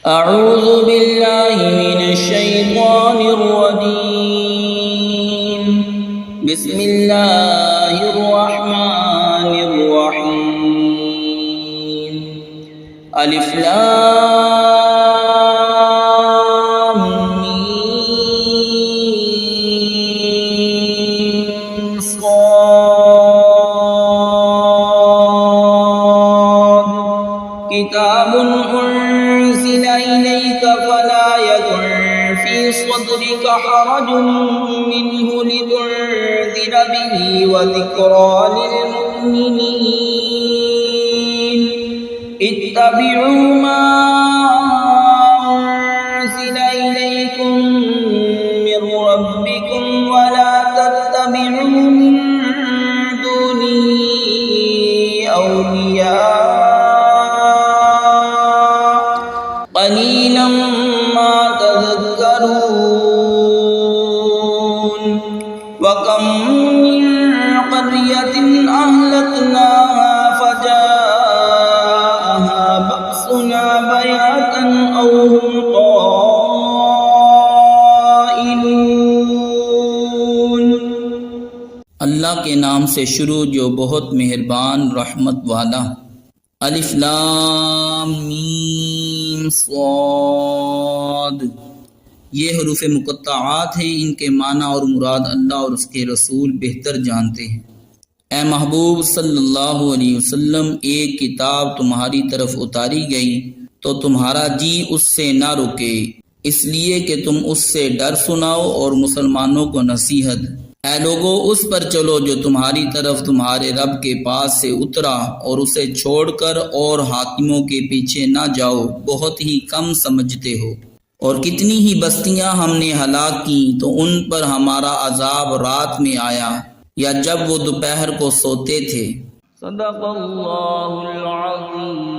أعوذ بالله من الشيطان الرجيم. بسم الله الرحمن الرحيم. ألف لام ميم صاد. كتاب أنزل إليك فلا يكن في صدرك حرج منه لتنذر به وذكرى للمؤمنين. اتبعوا ما أنزل إليكم من ربكم ولا تتبعوا من دونه أولياء قليلا ما تذكرون. وكم من قرية أهلكناها فجاءها بأسنا بياتا أو هم قائلون. اللہ کے نام سے شروع جو بہت مہربان رحمت والا. الف لام میم صاد. یہ حروف مقطعات ہیں، ان کے معنی اور مراد اللہ اور اس کے رسول بہتر جانتے ہیں. اے محبوب صلی اللہ علیہ وسلم، ایک کتاب تمہاری طرف اتاری گئی تو تمہارا جی اس سے نہ رکے، اس لیے کہ تم اس سے ڈر سناؤ اور مسلمانوں کو نصیحت. اے لوگو، اس پر چلو جو تمہاری طرف تمہارے رب کے پاس سے اترا، اور اسے چھوڑ کر اور حاکموں کے پیچھے نہ جاؤ، بہت ہی کم سمجھتے ہو. اور کتنی ہی بستیاں ہم نے ہلاک کی تو ان پر ہمارا عذاب رات میں آیا یا جب وہ دوپہر کو سوتے تھے. صدق اللہ العظیم.